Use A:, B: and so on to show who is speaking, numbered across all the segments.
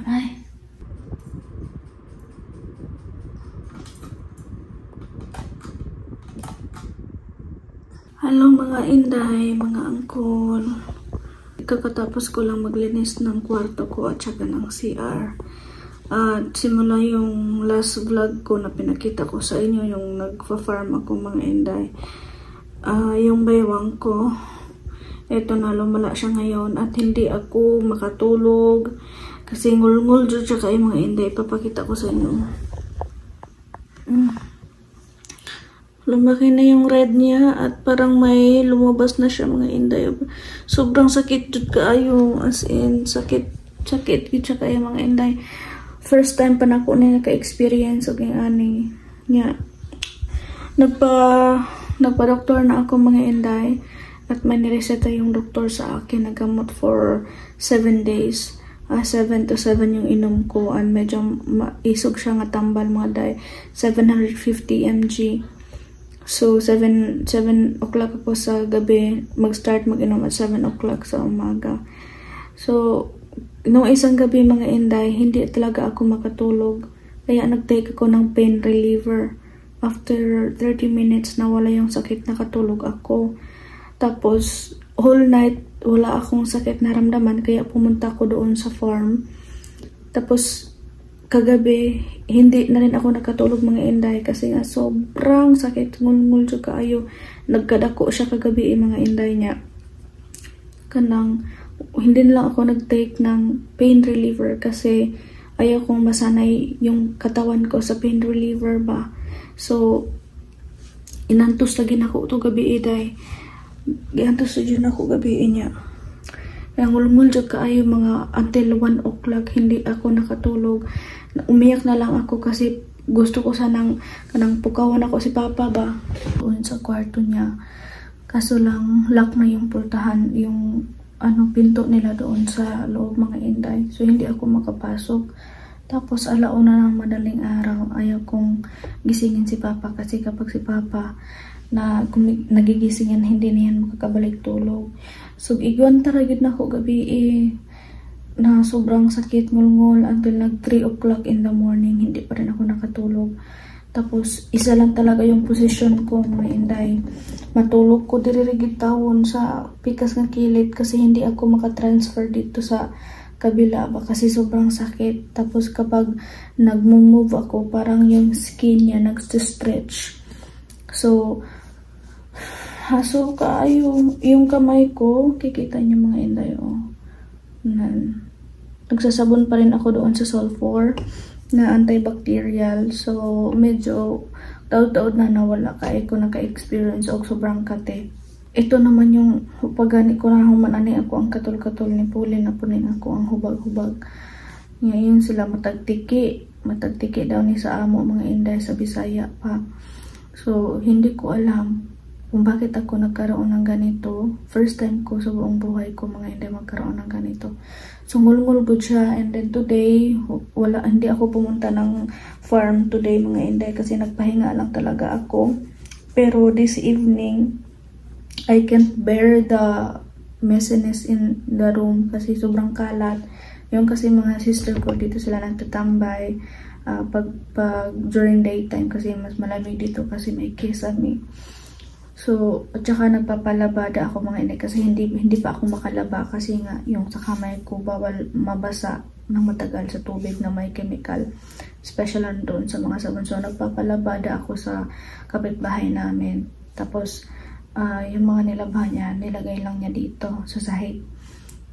A: Ay. Hello mga inday, mga angkol. Kakatapos ko lang maglinis ng kwarto ko at saka ng CR. At simula yung last vlog ko na pinakita ko sa inyo, yung nagfa-farm ako mga inday. Yung baywang ko, eto na lumala siya ngayon at hindi ako makatulog. Kasi ngul-ngul dyan siya kayo mga inday. Papakita ko sa inyo. Lumaki na yung red niya at parang may lumabas na siya mga inday. Sobrang sakit dyan kaayo. As in, sakit dyan kayo mga inday. First time pa na ako na naka-experience o kaya ani. Yeah. Nagpa-doktor na ako mga inday. At may nireseta yung doktor sa akin. Nagamot for 7 days. 7 to 7 yung inom ko. And medyo isog siya nga tambal mga day. 750 mg. So, 7 o'clock ako sa gabi, mag-start mag-inom at 7 o'clock sa umaga. So, nung isang gabi mga inday, hindi talaga ako makatulog. Kaya nag-take ako ng pain reliever. After 30 minutes, nawala yung sakit, nakatulog ako. Tapos, whole night, wala akong sakit naramdaman, kaya pumunta ako doon sa farm. Tapos, kagabi, hindi na rin ako nakatulog mga inday kasi nga sobrang sakit, ngul-ngul siya kaayo. Nagkadako siya kagabi mga inday niya. Kanang, hindi na lang ako nag-take ng pain reliever kasi ayaw kong masanay yung katawan ko sa pain reliever ba. So, inantos lagi na ako ito gabi inday. Giantos na ako gabi niya. Kaya ngul-ngul siya kaayo mga until 1 o'clock hindi ako nakatulog. Umiyak na lang ako kasi gusto ko sanang kanang pukawan ako si Papa ba doon sa kwarto niya. Kaso lang lock na yung pultahan, yung pinto nila doon sa loob mga inday. So hindi ako makapasok. Tapos alauna ng madaling araw ayaw kong gisingin si Papa kasi kapag si Papa na nagigising yan hindi niyan makakabalik tulog. So igwan taragid na ako gabi na sobrang sakit ngul-ngul until nag 3 o'clock in the morning hindi pa rin ako nakatulog. Tapos isa lang talaga yung position ko mga inday. Matulog ko diririgid tawon sa pikas nga kilid kasi hindi ako makatransfer dito sa kabila ba kasi sobrang sakit. Tapos kapag nagmo-move ako parang yung skin niya nag-stretch. So haso kaayo yung kamay ko, kikita niyo mga inday nagsasabon pa rin ako doon sa sulfur na antibacterial. So medyo taud-taud na nawala kaya ko naka-experience og sobrang kate. Ito naman yung pagani ko na humanani ako ang katol-katol ni Pulin na punin ako ang hubag-hubag. Ngayon sila matagtiki daw ni sa amo mga inday sa Bisaya pa. So hindi ko alam kung bakit ako nagkaroon ng ganito. First time ko sa buong buhay ko mga inday magkaroon ng ganito. So ngul-ngul po siya and then today hindi ako pumunta ng farm today mga inday kasi nagpahinga lang talaga ako. Pero this evening I can't bear the messiness in the room kasi sobrang kalat. Yung kasi mga sister ko dito sila nagtatambay pag during daytime kasi mas malamig dito kasi may kisame. So, at saka nagpapalabada ako mga inay kasi hindi pa ako makalaba kasi nga yung sa kamay ko bawal mabasa ng matagal sa tubig na may chemical. Special doon sa mga sabon. So, nagpapalabada ako sa kapitbahay namin. Tapos, yung mga nilabhan niya, nilagay lang niya dito sa sahig.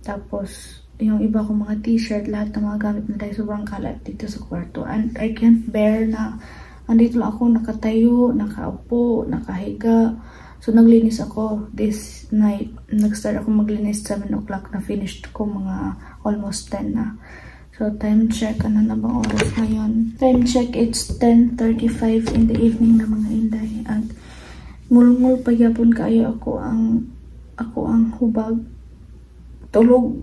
A: Tapos, yung iba kong mga t-shirt, lahat ng mga gamit na tayo sobrang kalat dito sa kwarto. And I can't bear na andito lang ako nakatayo, nakaupo, nakahiga. So, naglinis ako this night. Nag-start ako maglinis 7 o'clock na finished ko mga almost 10 na. So, time check. Ano na bang oras ngayon? Time check, it's 10:35 in the evening na mga inday. At ngul-ngul pagyapon kayo ako ang hubag. Tulog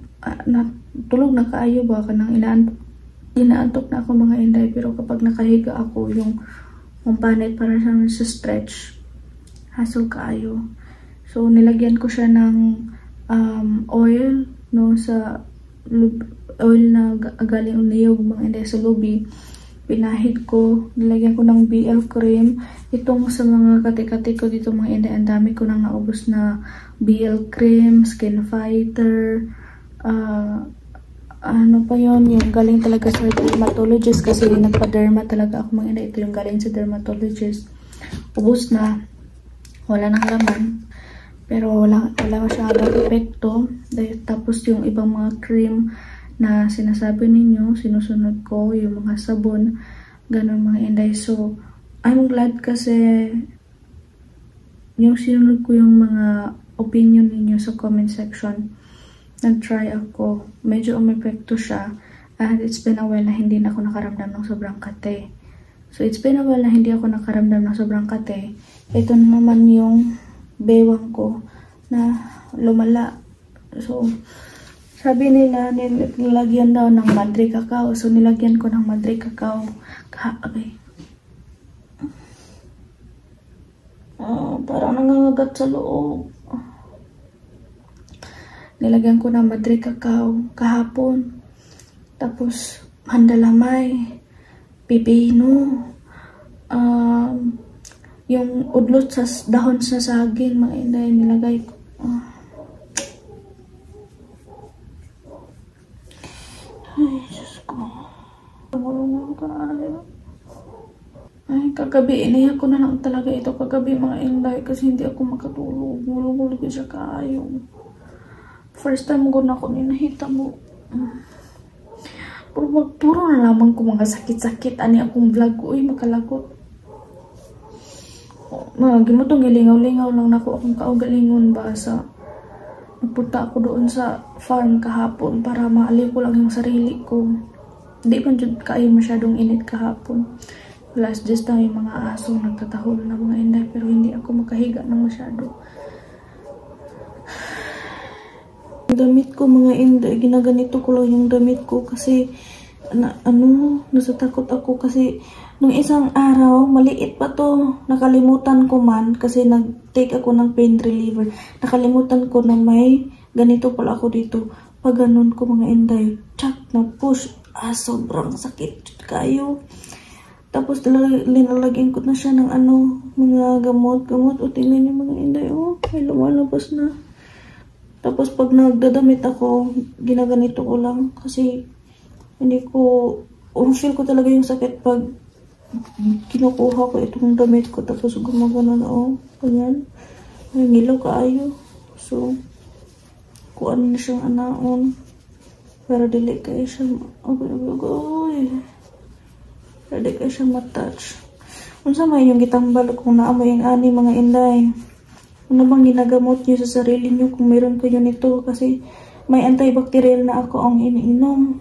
A: na kaayo ba ka nang inaantok na ako mga inday. Pero kapag nakahiga ako, yung panit para siyang sa stretch. Hassle kaayo. So, nilagyan ko siya ng oil, no, sa oil na galing niyog mga inday sa lubi. Pinahid ko, nilagyan ko ng BL cream. Itong sa mga kati-kati ko dito mga inday, ang dami ko nang naubos na BL cream, skin fighter, ano pa yon, yung galing talaga sa dermatologist kasi nagpa-derma talaga ako mga inday. Ito yung galing sa dermatologist. Ubus na, wala nang laman. Pero wala masyadong epekto. Tapos yung ibang mga cream na sinasabi ninyo, sinusunod ko, yung mga sabon, ganun mga inday. So, I'm glad kasi yung sinunod ko yung mga opinion ninyo sa comment section. Nag-try ako. Medyo umepekto siya. And it's been a while na hindi na ako nakaramdam ng sobrang kate. So, it's been a while na hindi ako nakaramdam ng sobrang kate. Ito naman yung bewang ko na lumala. So, sabi nila, nilagyan daw ng Madre Cacao. So, nilagyan ko ng Madre Cacao. Okay. Parang nangangagat sa loob. Nilagyan ko ng Madre Cacao kahapon. Tapos, mandalamay, pipino, yung udlot sa dahon sa saging, mga inday, nilagay ko. Ay, Diyos ko. Tumulungan ka na. Ay, kagabi, iniyak ko na lang talaga ito kagabi, mga inday, kasi hindi ako makatulog. Mulog-mulog siya kayo. First time ko na ako ninahita mo. Puro na lamang ko mga sakit-sakit. Ani akong vlog ko. Uy, makalagot. Gimutong gilingaw-lingaw lang na ako akong kaugalingon ba sa nagpunta ako doon sa farm kahapon para maaliw ko lang yung sarili ko. Hindi pa dyan kayo masyadong init kahapon. Last just na yung mga aso nagtatahol na mga inday, pero hindi ako makahiga ng masyado. Yung damit ko mga inday, ginaganito ko lang yung damit ko kasi nasatakot ako kasi nung isang araw, maliit pa to, nakalimutan ko man kasi nag-take ako ng pain reliever. Nakalimutan ko na may ganito pala ako dito. Pag ganun ko mga inday, tsak na push, sobrang sakit kayo. Tapos linalagyan ko na siya ng mga gamot. O tingnan niyo mga inday, may lumalabas na. Tapos pag nagdadamit ako, ginaganito ko lang kasi hindi ko, feel ko talaga yung sakit pag kinukuha ko itong damit ko. Tapos gumagano na, ganyan. May ngilaw kaayo. So, kuan na siyang anaon. Para dili kayo siya, para dili kayo siya matouch. Kung sa may yung gitambal kung naamoy ang ani mga inday. Ano bang ginagamot nyo sa sarili nyo kung meron kayo nito? Kasi may antibacterial na ako ang iniinom.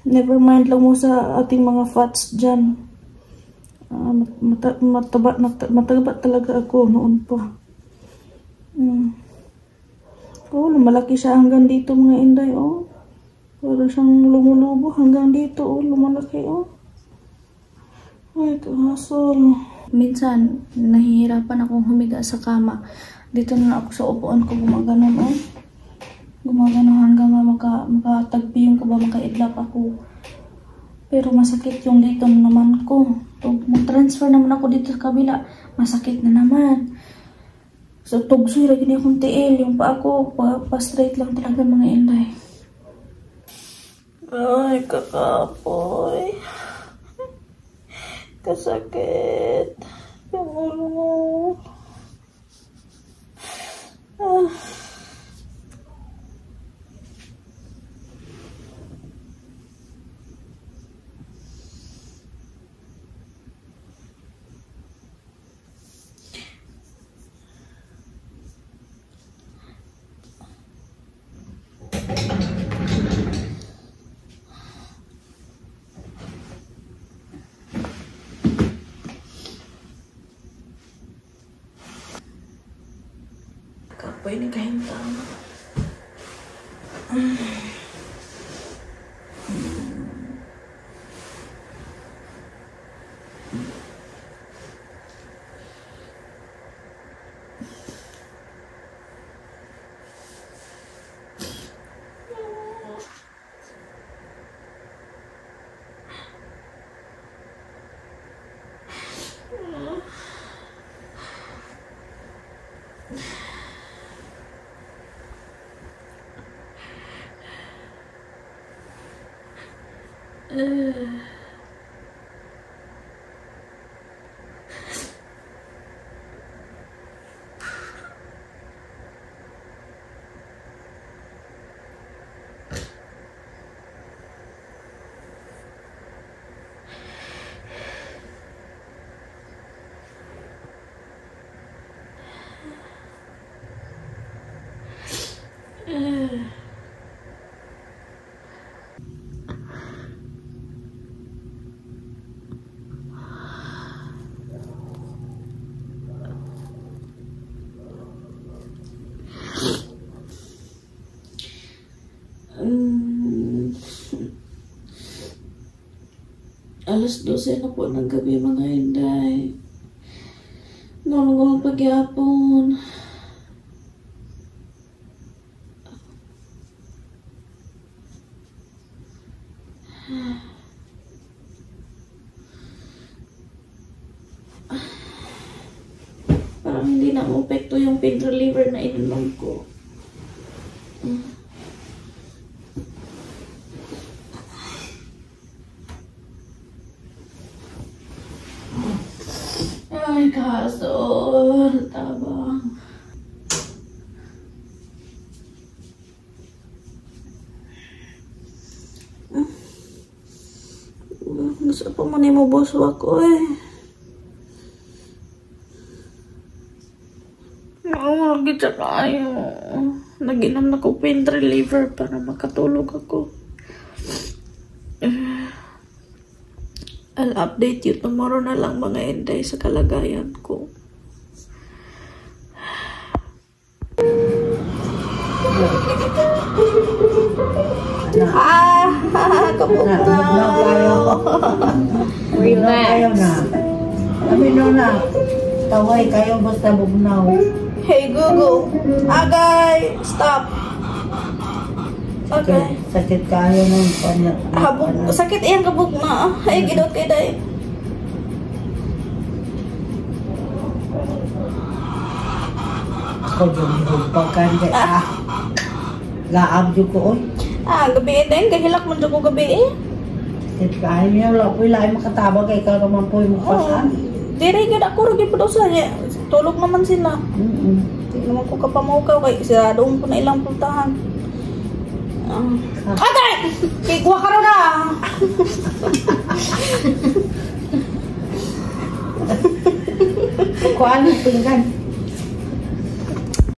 A: Never mind lang mo sa ating mga fats dyan. Mataba talaga ako noon pa. Lumalaki siya hanggang dito mga inday. Para siyang lumulubo hanggang dito. Lumalaki. Ay, ito hasol. Minsan, nahihirapan akong humiga sa kama. Dito na ako sa upuan ko gumaganon. Gumaganon hanggang makatagpi yung kaba, makaidlap ako. Pero masakit yung dito naman ko. Mag-transfer naman ako dito sa kabila. Masakit na naman. So, tugsoy lagi na akong tiil. Yung pa ako, pa-straight lang talaga mga inday. Ay, kakapoy. Kasakit. Yung ulo mo. Pwede kahintang. Alas 12 na po ng gabi mga Inday. Nulungong pagyapon. Parang hindi na maapekto yung pain reliever na ininom ko. Ay, kaso, tabang. Gusto pa mo ni mo boso ako eh. Nakawagit sa kayo. Nag-inom na ko pain reliever para makatulog ako. I'll update you tomorrow na lang mga Inday sa kalagayan ko. Kabog na.
B: Relax. Sabi na, taway kayo basta bugnaw.
A: Hey Google, Agay, stop. Okay.
B: Sakit kayo ng panak.
A: Sakit iyang kabog na. Ay, gidot kay day.
B: Ako yung pagkanda. Laab yung ko.
A: Gabi din. Kahilak mo dyan ko gabi eh.
B: Sakit kayo niya. Wala po yung lahat makatabag. Kaya ka naman po yung makasan.
A: Dire, gid ako rin po daw sa niya. Tulog naman sila. Hindi naman ko kapamukaw. Kaya siradoon ko na ilang puntahan. Agay! Kikwa ka na!
B: Kuhaan mo pinggan.